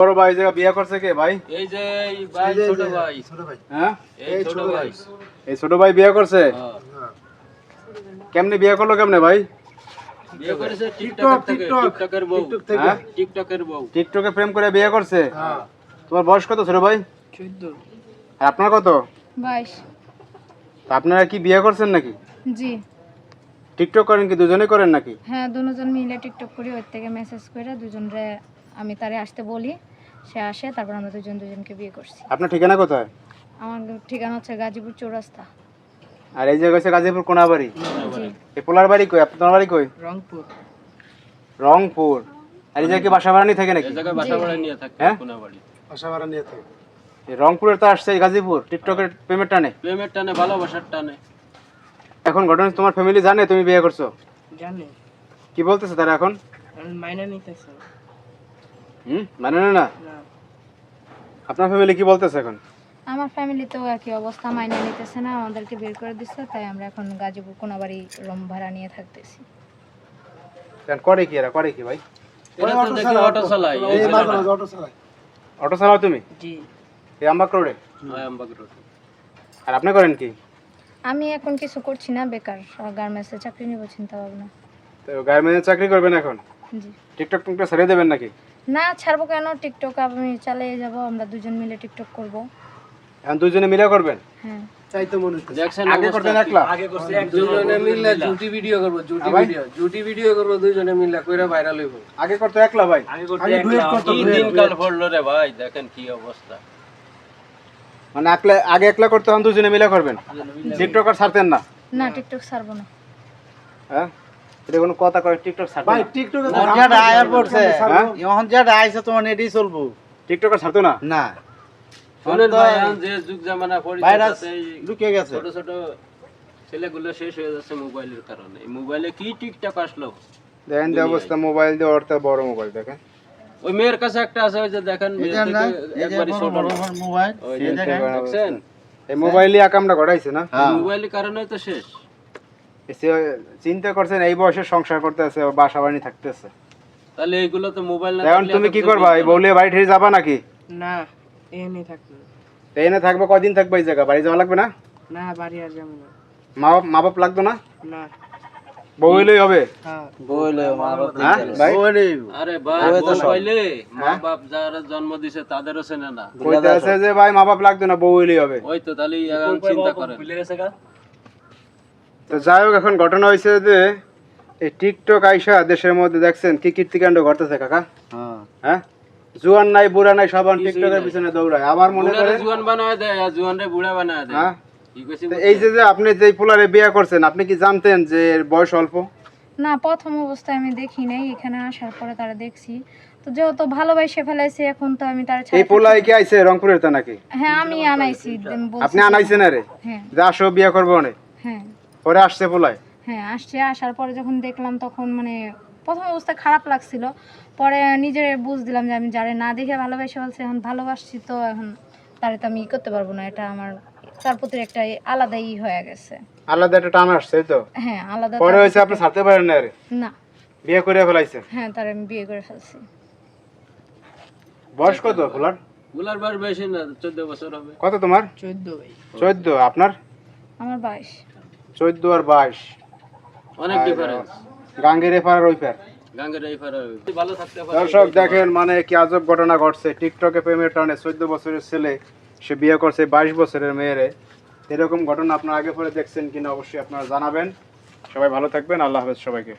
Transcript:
বড় ভাই যে বিয়ে করছে কে ভাই? এই যে ভাই ছোট ভাই। হ্যাঁ এই ছোট ভাই। এই ছোট ভাই বিয়ে করছে। হ্যাঁ। কেমনে বিয়ে করলো কেমনে ভাই? বিয়ে করেছে টিকটকের বউ। হ্যাঁ টিকটকের বউ। টিকটকে প্রেম করে বিয়ে করছে। হ্যাঁ। তোমার বয়স কত ছোট ভাই? 14। আর আপনার কত? 22। তা আপনারা কি বিয়ে করছেন নাকি? জি টিকটক করেন কি দুজনেই করেন নাকি? হ্যাঁ, দুজন মিলে টিকটক করি, ওর থেকে মেসেজ করে দুজনরে আমি তারে আসতে বলি, সে আসে, তারপর আমরা দুজনকে বিয়ে করছি। আপনার ঠিকানা কোথায়? আমার ঠিকানা হচ্ছে গাজীপুর চৌরাস্তা। আর এই জায়গা হচ্ছে গাজীপুর কোনাবাড়ি। জি এই পোলার বাড়ি কই? আপনার বাড়ি কই? রংপুর। রংপুর। আর এই জায়গায় কি বাসা ভাড়া নিয়ে থাকে নাকি? এই জায়গায় বাসা ভাড়া নিয়ে থাকে হ্যাঁ? কোনাবাড়ি। বাসা ভাড়া নিয়ে থাকে। এই রংপুরের তো আসছে এই গাজীপুর টিকটকের পেমেন্ট টানে। প্রেমের টানে ভালোবাসার টানে। এখন ঘটনা তোমার ফ্যামিলি জানে তুমি বিয়ে করছো? জানে। কি বলতেছে তারা এখন? মাইনা নিতেছে মানে না। আপনার ফ্যামিলি কি বলতেছে এখন? আমার ফ্যামিলিতেও একই অবস্থা, মাইনা নিতেছে না, আমাদেরকে বের করে দিচ্ছে, তাই আমরা এখন গাজীপুর কোনাবাড়ি রুম ভাড়া নিয়ে থাকতেছি। করে কি এরা করে কি ভাই? এরা তো দেখি অটো চালায়। এই অটো চালাও তুমি? জি। এই আমবাগ রোডে? হ্যাঁ, আমবাগ রোড। আর আপনি করেন কি? আমি এখন কিছু করছি না, বেকার, গার্মেন্টসে চাকরি নিব চিন্তা ভাবনা। তো গার্মেন্টসে চাকরি করবেন এখন? জি। টিকটক টুকটক ছেড়ে দেবেন নাকি? না, ছাড়বো কেন, টিকটক আমি চালিয়ে যাব, আমরা দুজন মিলে টিকটক করব। এখন দুজনে মিলে করবেন? হ্যাঁ। দেখছেন আগে করতেন একলা? আগে করতে দুজনে মিলে জুটি ভিডিও করব, জুটি ভিডিও করব, দুজনে মিলে কইরা ভাইরাল হইব। আগে করতে একলা ভাই? আগে করতে একলা। কি দিনকাল পড়লো রে ভাই, দেখেন কি অবস্থা। মানে আগে একলা করতে হন, দুজনে মিলে করবেন? টিকটক আর ছাড়তেন না? না, টিকটক ছাড়বো না। হ্যাঁ, এটা কোনো কথা কয় টিকটক ছাড়তে ভাই? টিকটকে যেটা আয়া পড়ছে এখন যেটা আইছে তোমার এডি চলবো। টিকটক আর ছাড়তো না? না শুনেন ভাই, এখন যে যুগ জামানা ভাইরাস পরিস্থিতি ঢুকে গেছে। ছোট ছোট ছেলেগুলো শেষ হয়ে যাচ্ছে মোবাইলের কারণে। এই মোবাইলে কি টিকটক আসলো, দেখেন যে অবস্থা, মোবাইল দিয়ে অর্থ বড় মোবাইল দেখেন। ওই মেয়ের কাছে একটা আছে, ওই যে দেখেন একবারই ছোট মোবাইল ওই যে দেখছেন, এই মোবাইলই আকামটা ঘটাইছে না? মোবাইলের কারণে তো শেষ। এসে চিন্তা করছেন এই বয়সে সংসার করতে আছে, বাসা বাড়ি থাকতেছে, তাহলে এইগুলো তো মোবাইল না এখন থাকলে তুমি এত কি কিছু করবা? এই বুঝতো না। বউলে বাড়ি ঠেড়ে যাবা নাকি? না, এনে থাকবো এনে থাকবে? কদিন থাকবে এই জায়গা? বাড়ি যাওয়া লাগবে না? না, বাড়ি আর যাবো না। মা বাপ লাগতো না? না। বউ হইলেই হবে? হ্যাঁ। বলে মা বাপ হ্যাঁ ভাই? আরে ভাই, বউ পাইলে মা বাপ যারা জন্ম দিছে তাদেরও চেনে না। কইতে আছে যে ভাই মা বাপ লাগতো না, বউ হইলেই হবে। ওই তো, তাহলে এখন চিন্তা করেন। তো যাই হোক, এখন ঘটনা হয়েছে যে এই টিকটক আইসা দেশের মধ্যে দেখছেন কি কীর্তিকাণ্ড ঘটতেছে কাকা। হ্যাঁ, জুয়ান নাই বুড়া নাই, সবাই টিকটকের পিছনে দৌড়ায়। আমার মনে বুড়ারে করেন জুয়ান বানায় দেয় আর জুয়ানরে বুড়া বানায় দেয়। হ্যাঁ, কি কইছি তো এই যে আপনি যে পোলারে বিয়ে করছেন, আপনি কি জানতেন যে এর বয়স অল্প? না, প্রথম অবস্থায় আমি দেখি নাই, এখানে আসার পরে তারা দেখছি, তো যেহেতু ভালোবাসে ফেলাইছে, এখন তো আমি তার এই পোলাই কি আইছে রংপুরের তা নাকি? হ্যাঁ, আমি আনাইছি, বলছি। আপনি আনাইছেন? আরে হ্যাঁ যে আসো বিয়ে করবো অনেক হ্যাঁ পরে আসছে পোলাই? হ্যাঁ, আসছে, আসার পরে যখন দেখলাম তখন মানে প্রথম অবস্থায় খারাপ লাগছিল, পরে নিজের বুঝ দিলাম যে আমি যারে না দেখে ভালোবাসে ফেলছি, এখন ভালোবাসছি, তো এখন তারে তো আমি করতে পারবো না, এটা আমার তার প্রতি একটা আলাদাই হয়ে গেছে। আলাদা একটা টান আসছে তো? হ্যাঁ, আলাদা। পরে হয়েছে আপনি ছাড়তে পারেন না? আরে না, বিয়ে করে ফেলাইছেন? হ্যাঁ, তারে আমি বিয়ে করে ফেলছি। বয়স কত পোলার? বুলার বার বেশি না, 14 বছর হবে। কত তোমার? 14 ভাই। 14? আপনার? আমার 22। 14 আর 22 অনেক ডিফারেন্স। গাঙ্গের এপার আর ওই পার। গাঙ্গের এই ফারা ভালো থাকতে পারে। দর্শক দেখেন মানে কি আজব ঘটনা ঘটছে। টিকটকে প্রেমের টানে 14 বছরের ছেলে সে বিয়ে করছে 22 বছরের মেয়েরে। এরকম ঘটনা আপনারা আগে পরে দেখছেন কিনা অবশ্যই আপনারা জানাবেন। সবাই ভালো থাকবেন, আল্লাহ হাফেজ সবাইকে।